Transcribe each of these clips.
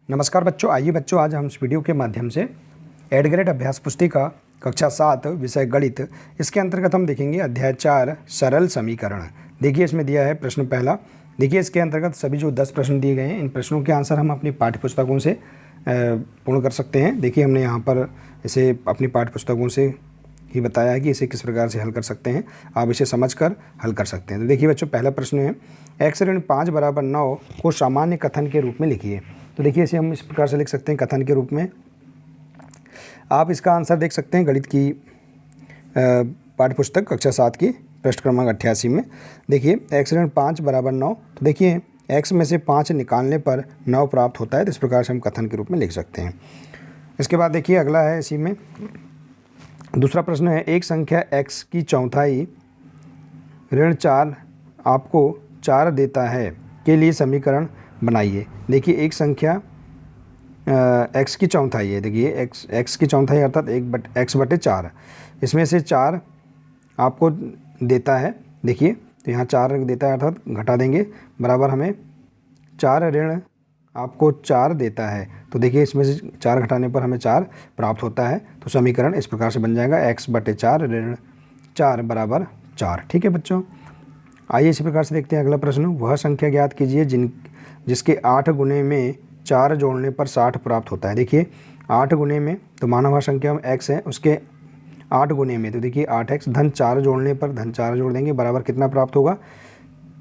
नमस्कार बच्चों, आइए बच्चों आज हम इस वीडियो के माध्यम से एड ग्रेड अभ्यास पुस्तिका कक्षा 7 विषय गणित इसके अंतर्गत हम देखेंगे अध्याय 4 सरल समीकरण। देखिए इसमें दिया है प्रश्न पहला। देखिए इसके अंतर्गत सभी जो 10 प्रश्न दिए गए हैं इन प्रश्नों के आंसर हम अपनी पाठ्य पुस्तकों से पूर्ण कर सकते हैं। देखिए हमने यहाँ पर इसे अपनी पाठ्य पुस्तकों से ही बताया है कि इसे किस प्रकार से हल कर सकते हैं, आप इसे समझकर हल कर सकते हैं। तो देखिए बच्चों पहला प्रश्न है x ऋण 5 बराबर 9 को सामान्य कथन के रूप में लिखिए। तो देखिए इसे हम इस प्रकार से लिख सकते हैं कथन के रूप में। आप इसका आंसर देख सकते हैं गणित की पाठ्यपुस्तक कक्षा 7 की पृष्ठ क्रमांक 88 में। देखिए x ऋण 5 बराबर 9, तो देखिए x में से 5 निकालने पर 9 प्राप्त होता है। तो इस प्रकार से हम कथन के रूप में लिख सकते हैं। इसके बाद देखिए अगला है इसी में दूसरा प्रश्न है एक संख्या x की चौथाई ऋण 4 आपको 4 देता है के लिए समीकरण बनाइए। देखिए एक संख्या x की चौथाई है। देखिए x की चौथाई अर्थात x बटे 4, इसमें से 4 आपको देता है। देखिए तो यहाँ 4 देता है अर्थात घटा देंगे, बराबर हमें 4 ऋण आपको 4 देता है। तो देखिए इसमें से 4 घटाने पर हमें 4 प्राप्त होता है। तो समीकरण इस प्रकार से बन जाएगा x बटे 4 ऋण 4 बराबर 4। ठीक है बच्चों, आइए इसी प्रकार से देखते हैं अगला प्रश्न। वह संख्या ज्ञात कीजिए जिसके 8 गुने में 4 जोड़ने पर 60 प्राप्त होता है। देखिए 8 गुने में, तो माना हुआ संख्या x है, उसके 8 गुने में, तो देखिए 8x धन 4 जोड़ने पर धन 4 जोड़ देंगे, बराबर कितना प्राप्त होगा,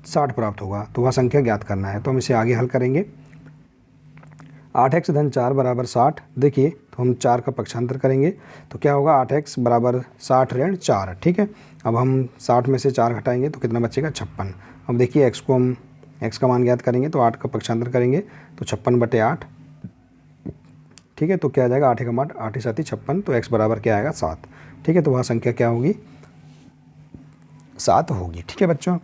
60 प्राप्त होगा। तो वह संख्या ज्ञात करना है। तो हम इसे आगे हल करेंगे। 8x धन 4 बराबर 60। देखिए तो हम 4 का पक्षांतर करेंगे तो क्या होगा, 8x बराबर 60 ऋण 4। ठीक है, अब हम 60 में से 4 घटाएंगे तो कितना बचेगा, 56। अब देखिए x को हम x का मान ज्ञात करेंगे तो 8 का पक्षांतर करेंगे तो 56 बटे 8। ठीक है, तो क्या आ जाएगा, 8 का मान 8 7 56, तो x बराबर क्या आएगा, 7। ठीक है, तो वह संख्या क्या होगी, 7 होगी। ठीक है बच्चों,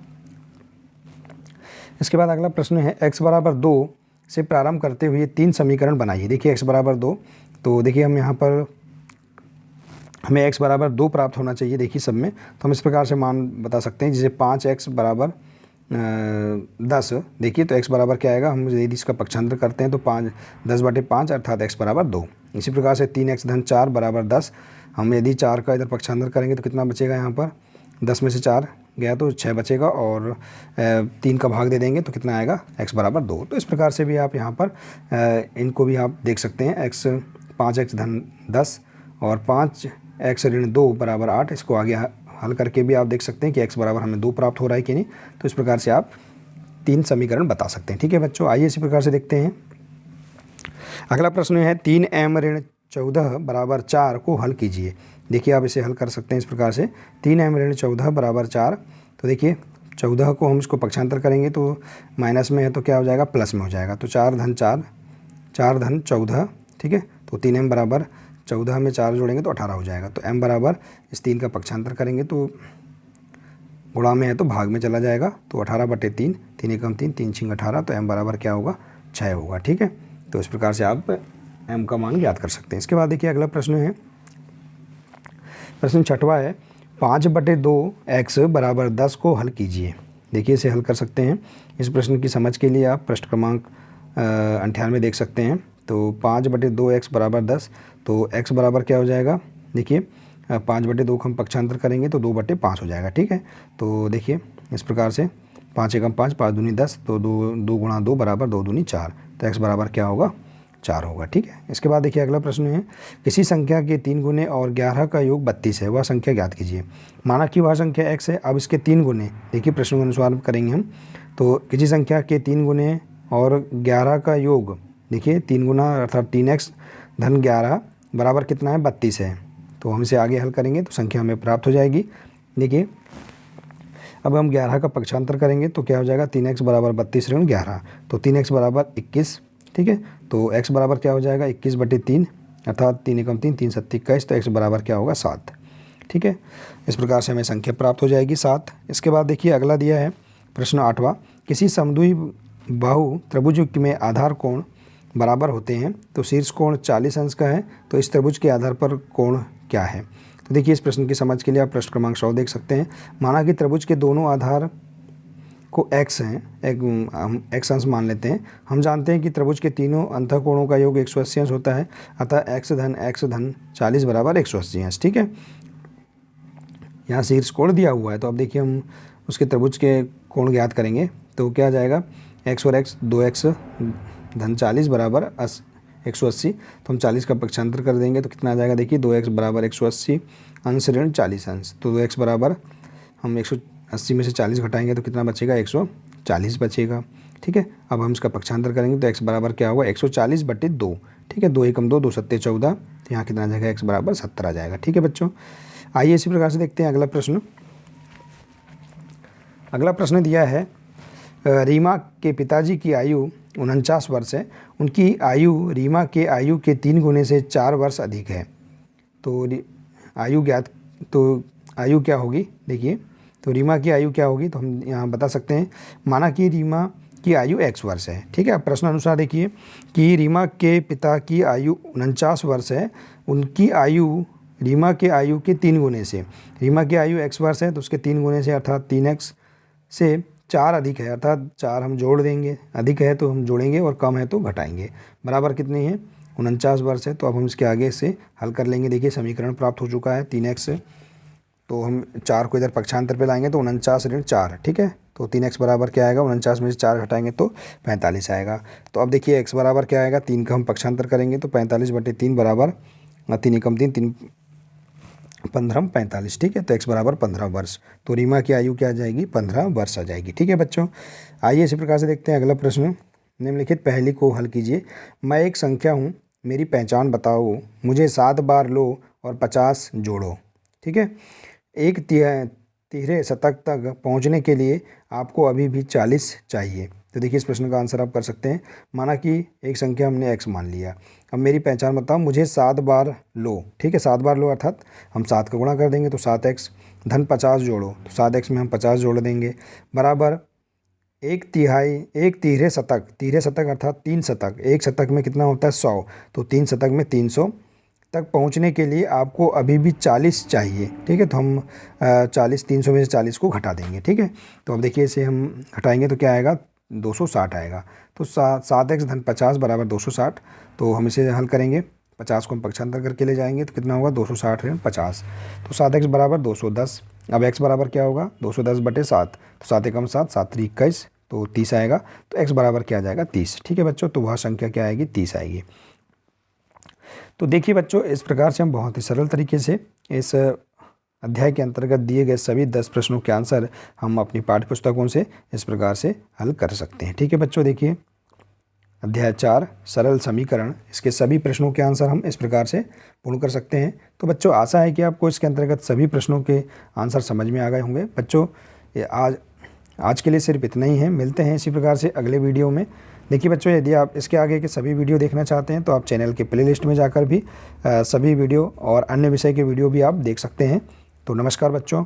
इसके बाद अगला प्रश्न है x बराबर 2 से प्रारंभ करते हुए 3 समीकरण बनाइए। देखिए x बराबर 2, तो देखिए हम यहाँ पर हमें x बराबर 2 प्राप्त होना चाहिए। देखिए सब में, तो हम इस प्रकार से मान बता सकते हैं जैसे 5x बराबर 10। देखिए तो x बराबर क्या आएगा, हम यदि इसका पक्षांतर करते हैं तो 10 बटे 5 अर्थात x बराबर 2। इसी प्रकार से 3x धन 4 बराबर 10। हम यदि 4 का इधर पक्षांतर करेंगे तो कितना बचेगा, यहाँ पर 10 में से 4 गया तो 6 बचेगा और 3 का भाग दे देंगे तो कितना आएगा, x बराबर 2। तो इस प्रकार से भी आप यहाँ पर इनको भी आप देख सकते हैं। 5x धन 10 और 5x ऋण 2 बराबर 8। इसको आगे हल करके भी आप देख सकते हैं कि x बराबर हमें 2 प्राप्त हो रहा है कि नहीं। तो इस प्रकार से आप 3 समीकरण बता सकते हैं। ठीक है बच्चों, आइए इसी प्रकार से देखते हैं अगला प्रश्न है 3m ऋण 14 बराबर 4 को हल कीजिए। देखिए आप इसे हल कर सकते हैं इस प्रकार से, 3m ऋण 14 बराबर 4। तो देखिए 14 को हम इसको पक्षांतर करेंगे तो माइनस में है तो क्या हो जाएगा, प्लस में हो जाएगा। तो 4 धन 14। ठीक है, तो 3m बराबर 14 में 4 जोड़ेंगे तो 18 हो जाएगा। तो m बराबर इस 3 का पक्षांतर करेंगे तो गुणा में है तो भाग में चला जाएगा, तो 18 बटे 3, 3 एकम 3, 3 छिंग 18, तो m बराबर क्या होगा, 6 होगा। ठीक है, तो इस प्रकार से आप m का मान ज्ञात कर सकते हैं। इसके बाद देखिए अगला प्रश्न है, प्रश्न 6वां है 5 बटे 2x बराबर 10 को हल कीजिए। देखिए इसे हल कर सकते हैं। इस प्रश्न की समझ के लिए आप पृष्ठ क्रमांक 98 देख सकते हैं। तो 5 बटे 2x बराबर 10, तो x बराबर क्या हो जाएगा, देखिए 5 बटे 2 को हम पक्षांतर करेंगे तो 2 बटे 5 हो जाएगा। ठीक है, तो देखिए इस प्रकार से 5 एकम 5, 5 दूनी 10, तो 2 गुणा 2 बराबर 2 दूनी 4, तो x बराबर क्या होगा, 4 होगा। ठीक है, इसके बाद देखिए अगला प्रश्न है किसी संख्या के 3 गुने और 11 का योग 32 है, वह संख्या ज्ञात कीजिए। माना कि वह संख्या x है, अब इसके 3 गुने, देखिए प्रश्न के अनुसार करेंगे हम। तो किसी संख्या के 3 गुने और 11 का योग, देखिए 3 गुना अर्थात 3x धन 11 बराबर कितना है, 32 है। तो हम इसे आगे हल करेंगे तो संख्या हमें प्राप्त हो जाएगी। देखिए अब हम 11 का पक्षांतर करेंगे तो क्या हो जाएगा, 3x बराबर 32 ऋण 11, तो 3x बराबर 21। ठीक है, तो x बराबर क्या हो जाएगा, 21 बटे 3 अर्थात 3 एकम 3, 3 7 21, तो x बराबर क्या होगा, 7। ठीक है, इस प्रकार से हमें संख्या प्राप्त हो जाएगी 7। इसके बाद देखिए अगला दिया है प्रश्न 8वां, किसी समद्विबाहु बाहु त्रिभुज में आधार कोण बराबर होते हैं, तो शीर्ष कोण 40 अंश का है, तो इस त्रिभुज के आधार पर कोण क्या है। तो देखिए इस प्रश्न की समझ के लिए आप पृष्ठ क्रमांक 100 देख सकते हैं। माना कि त्रिभुज के दोनों आधार को x हैं, हम x अंश मान लेते हैं। हम जानते हैं कि त्रिभुज के तीनों अंतःकोणों का योग 180 अंश होता है, अतः x धन 40 बराबर 180 अंश। ठीक है, यहाँ शीर्ष कोण दिया हुआ है, तो अब देखिए हम उसके त्रिभुज के कोण ज्ञात करेंगे। तो क्या आ जाएगा, x और x 2x धन 40 बराबर 180। तो हम 40 का पक्षांतर कर देंगे तो कितना आ जाएगा, देखिए 2x बराबर 180 अंश ऋण 40 अंश। तो 2x बराबर हम 180 में से 40 घटाएंगे तो कितना बचेगा, 140 बचेगा। ठीक है, अब हम इसका पक्षांतर करेंगे तो x बराबर क्या होगा, 140/2। ठीक है, 2 एकम 2, 2 सत्ते 14, तो यहाँ कितना आ जाएगा, x बराबर 70 आ जाएगा। ठीक है बच्चों, आइए इसी प्रकार से देखते हैं अगला प्रश्न। अगला प्रश्न दिया है, रीमा के पिताजी की आयु 49 वर्ष है, उनकी आयु रीमा के आयु के 3 गुने से 4 वर्ष अधिक है। तो आयु क्या होगी, देखिए तो रीमा की आयु क्या होगी, तो हम यहाँ बता सकते हैं, माना कि रीमा की आयु x वर्ष है। ठीक है, अब प्रश्न अनुसार देखिए कि रीमा के पिता की आयु 49 वर्ष है, उनकी आयु रीमा के आयु के 3 गुने से, रीमा की आयु x वर्ष है तो उसके 3 गुने से अर्थात 3x से 4 अधिक है, अर्थात 4 हम जोड़ देंगे, अधिक है तो हम जोड़ेंगे और कम है तो घटाएंगे। बराबर कितनी है, 49 वर्ष है। तो अब हम इसके आगे से हल कर लेंगे। देखिए समीकरण प्राप्त हो चुका है 3x, तो हम 4 को इधर पक्षांतर पे लाएंगे तो 49 ऋण 4। ठीक है, तो 3x बराबर क्या आएगा, 49 में से 4 घटाएंगे तो 45 आएगा। तो अब देखिए x बराबर क्या आएगा, 3 का हम पक्षांतर करेंगे तो 45/3 बराबर 3 एकम 3, 3 15 45। ठीक है, तो x बराबर 15 वर्ष। तो रीमा की आयु क्या आ जाएगी, 15 वर्ष आ जाएगी। ठीक है बच्चों, आइए इसी प्रकार से देखते हैं अगला प्रश्न। निम्नलिखित पहेली को हल कीजिए। मैं एक संख्या हूँ, मेरी पहचान बताओ, मुझे 7 बार लो और 50 जोड़ो। ठीक है, एक तिहरे शतक तक पहुँचने के लिए आपको अभी भी 40 चाहिए। तो देखिए इस प्रश्न का आंसर आप कर सकते हैं। माना कि एक संख्या हमने x मान लिया, अब मेरी पहचान बताओ, मुझे 7 बार लो। ठीक है, 7 बार लो अर्थात हम 7 का गुणा कर देंगे तो 7x धन 50 जोड़ो, तो 7x में हम 50 जोड़ देंगे, बराबर एक तिहरे शतक, तिहरे शतक अर्थात 3 शतक, एक शतक में कितना होता है 100, तो 3 शतक में 300 तक पहुंचने के लिए आपको अभी भी 40 चाहिए। ठीक है, तो हम 300 में से 40 को घटा देंगे। ठीक है, तो अब देखिए इसे हम घटाएंगे तो क्या आएगा, 260 आएगा। तो 7x धन 50 बराबर 260। तो हम इसे हल करेंगे, 50 को हम पक्षांतर करके ले जाएंगे तो कितना होगा, 260 ऋण 50। तो 7x बराबर 210। अब x बराबर क्या होगा, 210/7, तो 7 एकम 7, 7 3 21, तो 30 आएगा। तो x बराबर क्या आ जाएगा, 30। ठीक है बच्चों, तो वह संख्या क्या आएगी, 30 आएगी। तो देखिए बच्चों, इस प्रकार से हम बहुत ही सरल तरीके से इस अध्याय के अंतर्गत दिए गए सभी 10 प्रश्नों के आंसर हम अपनी पाठ्य पुस्तकों से इस प्रकार से हल कर सकते हैं। ठीक है बच्चों, देखिए अध्याय 4 सरल समीकरण, इसके सभी प्रश्नों के आंसर हम इस प्रकार से पूर्ण कर सकते हैं। तो बच्चों आशा है कि आपको इसके अंतर्गत सभी प्रश्नों के आंसर समझ में आ गए होंगे। बच्चों ये आज के लिए सिर्फ इतना ही है, मिलते हैं इसी प्रकार से अगले वीडियो में। देखिए बच्चों, यदि आप इसके आगे के सभी वीडियो देखना चाहते हैं तो आप चैनल के प्लेलिस्ट में जाकर भी सभी वीडियो और अन्य विषय के वीडियो भी आप देख सकते हैं। तो नमस्कार बच्चों।